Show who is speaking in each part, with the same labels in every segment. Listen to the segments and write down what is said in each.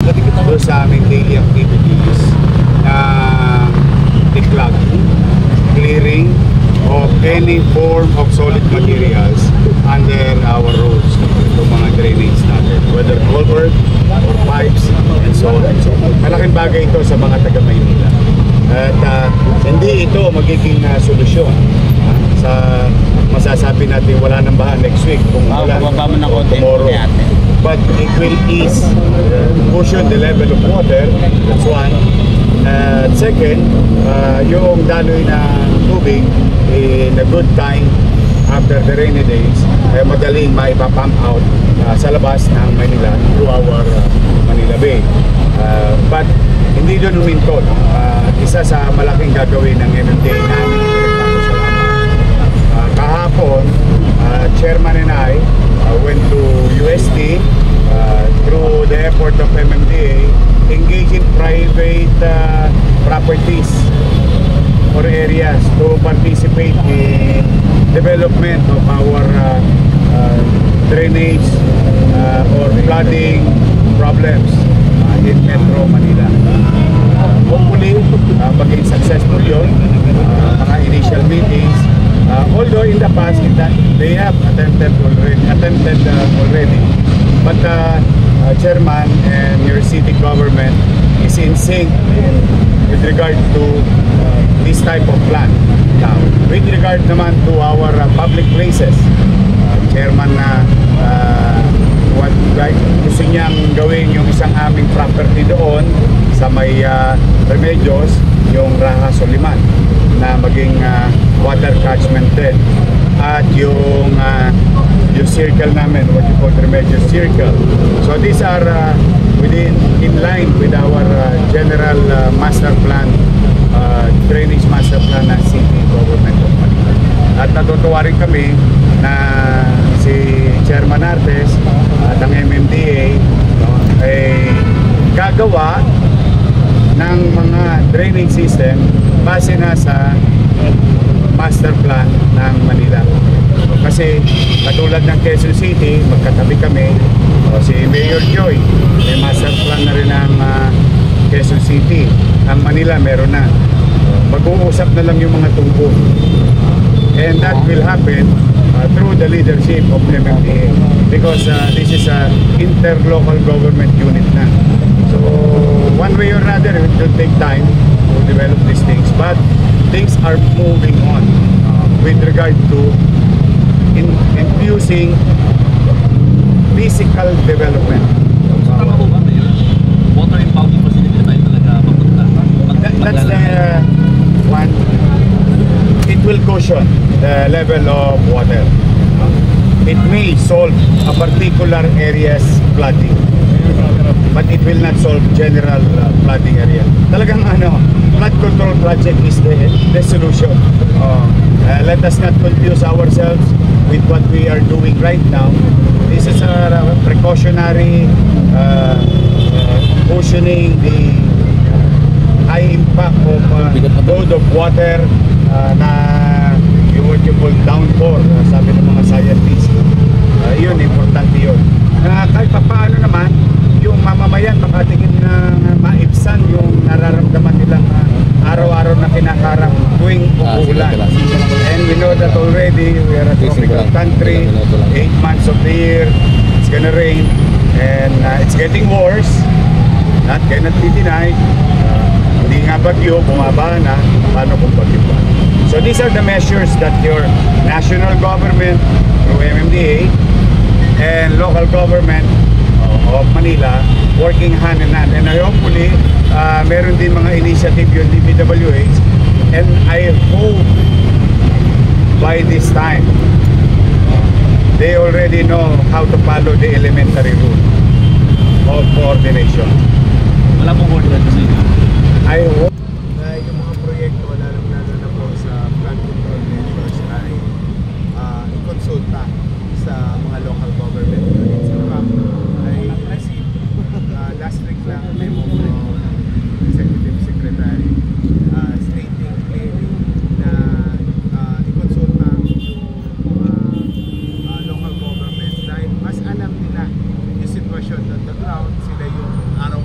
Speaker 1: doon sa aming daily activities na declogging, clearing of any form of solid materials under our roads, itong mga drainage natin, whether culvert or pipes and so on and so forth. Malaking bagay ito sa mga taga Maynila. At hindi ito magiging solusyon sa masasabi natin wala nang baha next week kung wala tomorrow. But it will ease, cushion the level of water, that's one. Second, yung daloy na tubig in a good time after the rainy days, madaling maipapump out sa labas ng Manila through our Manila Bay. But hindi doon huminto. Isa sa malaking gagawin ng MMDA namin, kahapon, Chairman and I went to UST through the effort of MMDA, engage in private properties or areas to participate in development of our drainage or flooding problems in Metro Manila. Hopefully, maging successful yun, mga initial meetings. Although in the past, they have attempted already. But Chairman and your city government is in sync with regard to this type of plan. Now, with regard naman to our public places, Chairman na gusto niyang gawin yung isang aming property doon sa may Remedios, yung Raha Soliman, na maging water catchment din. At yung circle namin, what you call Remedios Circle. So these are in line with our general master plan, drainage master plan ng city government of Manila. At natutuwa rin kami na si Chairman Artes at ang MMDA ay gagawa ng mga drainage system base na sa master plan ng Manila. Kasi katulad ng Quezon City, magkatabi kami, si Mayor Joy, may master plan na rin ng Quezon City. Ang Manila meron na. Mag-uusap na lang yung mga tungkol. And that will happen through the leadership of MMDA, because this is an interlocal government unit na. So one way or another, it will take time to develop these things, but things are moving on with regard to infusing physical development.
Speaker 2: Water impounding facility na tayo talaga papunta.
Speaker 1: That's the one. It will cushion the level of water. It may solve a particular area's flooding, but it will not solve general flooding area. Talagang flood control project is the solution. Let us not confuse ourselves with what we are doing right now. This is a precautionary cushioning the high impact of load of water na yung what you call downpour, sabi ng mga scientists. Yun, importante yun. Kahit paano naman, yung mamamayan makatingin na maibsan yung nararamdaman nilang araw-araw na kinakarang tuwing uulan. And we know that already we are a tropical country, 8 months of the year, it's gonna rain, and it's getting worse. That cannot be denied. Hindi nga bagyo, bumaba na, paano kung bagyo pa? So these are the measures that your national government through MMDA and local government of Manila working hand in hand, and hopefully meron din mga initiative yung DPWH, and I hope by this time they already know how to follow the elementary rule of coordination.
Speaker 2: Wala pong coordination sa inyo.
Speaker 1: I hope na yung mga proyekto lalo na po sa flood control measures ay i-consulta sa mga local government units. I received last week lang a memo from Executive Secretary stating clearly na i-consulta yung local government dahil mas alam nila yung sitwasyon on the ground, sila yung araw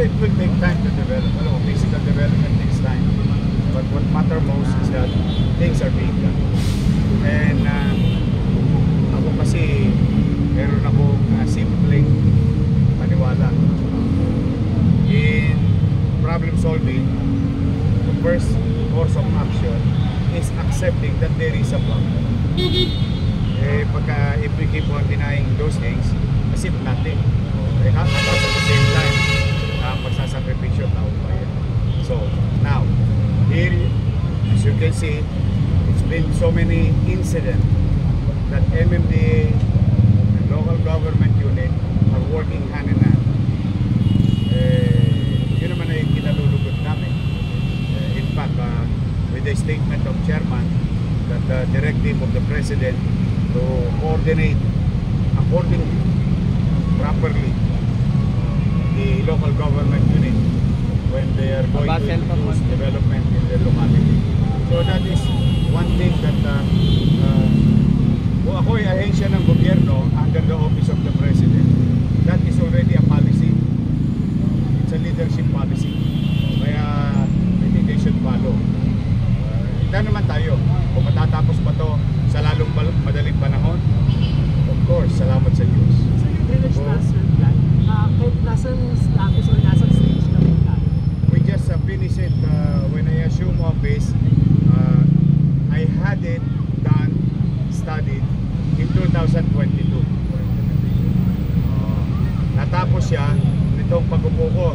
Speaker 1: it will take time to develop. Well, physical development takes time. But what matter most is that things are being done. And ako kasi, meron akong simpleng paniwala. In problem solving, the first course of action is accepting that there is a problem. If we keep on denying those things, as if nothing. At the same time, magsasakripisyo tao pa yan. So, now, here, as you can see, it's been so many incidents that MMDA and local government unit are working hand in hand. Yun naman ay kinalulugod namin. In fact, with the statement of chairman that the directive of the president to coordinate accordingly, properly, the local government unit when they are going to introduce development in the locality. So that is one thing that kung ako ay ahensya ng gobyerno under the office of the president, that is already a policy. It's a leadership policy. Kaya I think they should follow. Ito naman tayo, kung matatapos pa to sa lalong madaling panahon, of course, salamat sa Diyos.
Speaker 3: So yung drainage master plan, kahit nasan status or nasan stage na po tayo?
Speaker 1: We just finished it when I assumed office. I had it done, studied in 2022. Natapos siya, nitong pag-upo ko,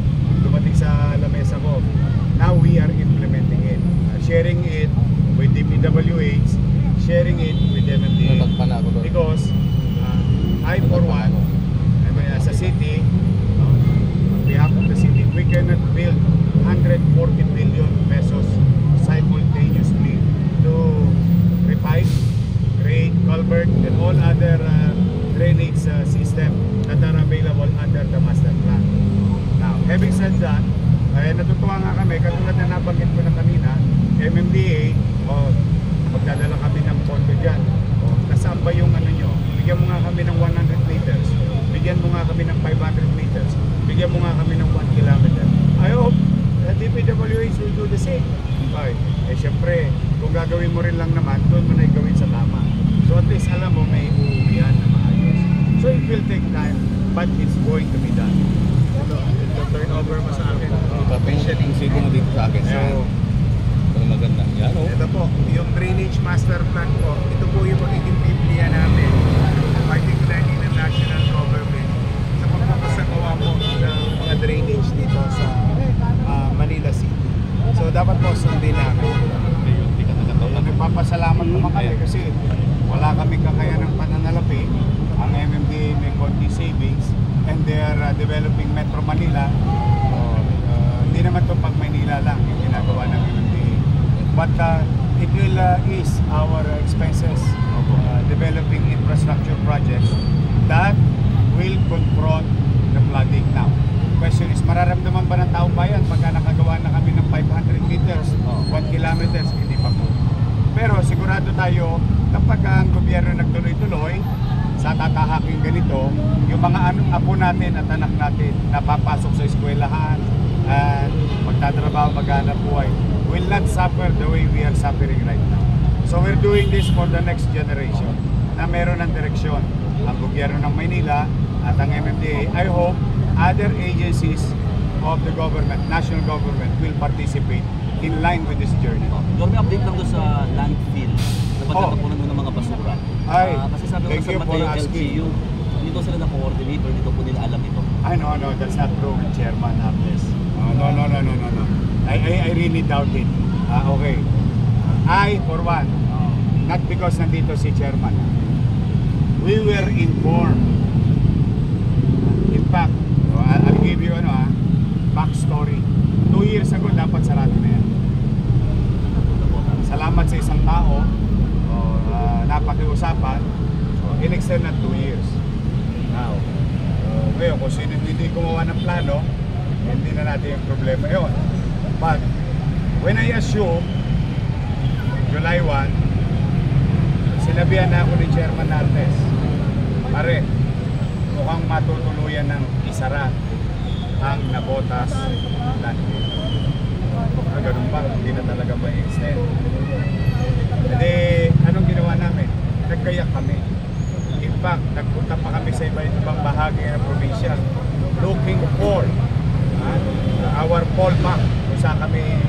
Speaker 1: dumating sa lamesa ko. Now we are implementing it. Sharing it with DPWH, sharing it with MMDA. Because I, for one, as a city, on behalf of the city, we cannot build 140 billion pesos simultaneously to repipe, create culvert, and all other drainage system that are available under the master plan. Now, having said that, natutuwa nga kami, katulad na nabanggit ko na kanina, MMDA, magdadala kami ng pondo dyan. Nasaan ba yung ano nyo? Bigyan mo nga kami ng 100 meters. Bigyan mo nga kami ng 500 meters. Bigyan mo nga kami ng 1 kilometer. I hope DPWH will do the same. Okay. Siyempre, kung gagawin mo rin lang naman, doon mo na gawin sa tama. So at least alam mo, may uuwihan na maayos. So it will take time, but it's going to be done.
Speaker 4: Ito turn over mo sa akin. Officially.
Speaker 2: Sige mo dito sa akin.
Speaker 1: Ayan.
Speaker 2: So, maganda. Yan o.
Speaker 4: Ito po, yung drainage master plan po, ito po yung magiging biblia namin, particularly ng national government, sa pagpapasagawa po ng mga drainage dito sa Manila City. So dapat po sundin namin.
Speaker 1: Nagpapasalamat naman kami kasi wala kami kakayanang pananalapi. Ang MMDA may konti savings and they are developing Metro Manila. Hindi naman ito pag Manila lang yung ginagawa ng MMDA. But it will ease our expenses of developing infrastructure projects that will confront the flooding now. Question is, mararamdaman ba ng taong bayan pagka nakagawa na kami ng 500 meters, 1 kilometers, hindi pa po. Pero sigurado tayo, kapag ang gobyerno nagtuloy-tuloy, sa tatahaking ganito, yung mga apo natin at anak natin napapasok sa eskwelahan at magtatrabaho, maghanap buhay, will not suffer the way we are suffering right now. So we're doing this for the next generation na meron ng direksyon ang gobyerno ng Maynila at ang MMDA. I hope other agencies of the government, national government, will participate in line with this journey.
Speaker 2: Dorme, update lang doon sa landfill na pagkatapunan ng mga basura.
Speaker 1: Ay,
Speaker 2: Kasi sabi ko
Speaker 1: thank
Speaker 2: sa
Speaker 1: you for
Speaker 2: Mateo
Speaker 1: asking.
Speaker 2: LGU, dito sila na-coordinator, dito po nila alam ito.
Speaker 1: I no, that's not true, Chairman Harness. No. I really doubt it. Okay. I, for one, not because nandito si Chairman, we were informed. In fact, I'll give you backstory. 2 years ago, dapat sarado na yan. Salamat sa isang tao, napakiusapan, in-extend na 2 years. Now, ngayon, kung sino hindi gumawa ng plano, hindi na natin yung problema yun. But, when I assume, July 1, sinabihan na ako ni Chairman Nartes, pare, mukhang matutuluyan ng isara ang Nabotas landfill. Ganun ba? Hindi na talaga ma-extend. Hindi, anong ginawa namin? Nagkayak kami. In fact, nagpunta pa kami sa ibang bahagi ng probinsya looking for our fallback kung saan kami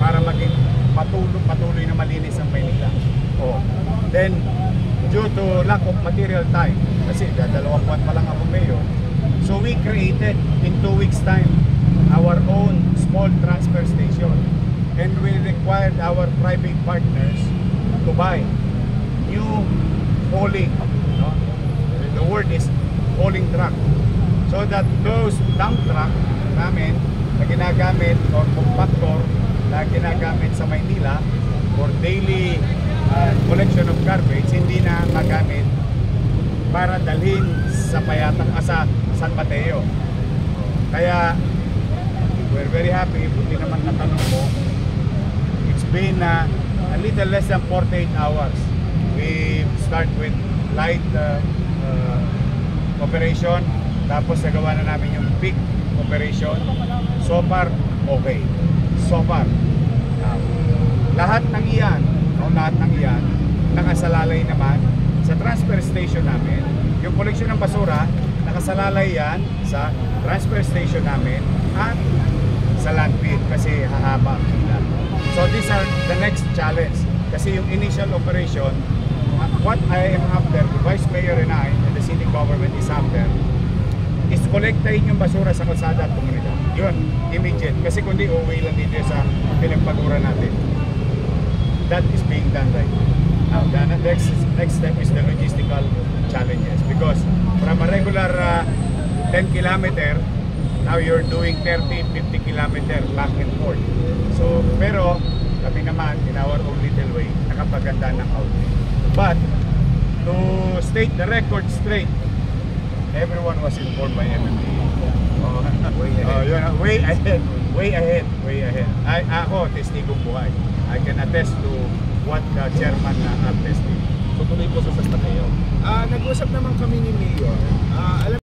Speaker 1: para maging patuloy na malinis ang Maynila. Then, due to lack of material time, kasi 2 buwan pa lang ako mayor, so we created in 2 weeks time our own small transfer station, and we required our private partners to buy new hauling, no? The word is hauling truck, so that those dump truck namin na ginagamit or compactor na ginagamit sa Maynila for daily collection of garbage, hindi na magamit para dalhin sa Payatang sa San Mateo. Kaya we're very happy. Buti naman natanong mo. It's been a little less than 48 hours. We start with light operation, tapos nagawa na namin yung big operation. So far, okay. So far. Lahat ng iyan, nakasalalay naman sa transfer station namin. Yung collection ng basura, nakasalalay yan sa transfer station namin at sa landfill kasi hahaba ang pila. So these are the next challenge. Kasi yung initial operation, what I am after, the Vice Mayor and I, and the city government is after, is kolektahin yung basura sa kalsada at komunidad. Yun, immediate. Kasi kundi uuwi lang dito sa pinagpagura natin. That is being done right now. The next step is the logistical challenges, because from a regular 10 kilometer, now you're doing 30-50 kilometer back and forth. So, pero kami naman, in our own little way, nakapaganda ng outing. But to state the record straight, everyone was informed by MMDA. Way ahead. Ako, testigong buhay. I can attest to what the chairman attested.
Speaker 2: So tuloy po sa San Mateo.
Speaker 4: Nag-usap naman kami ni Mayor. Alam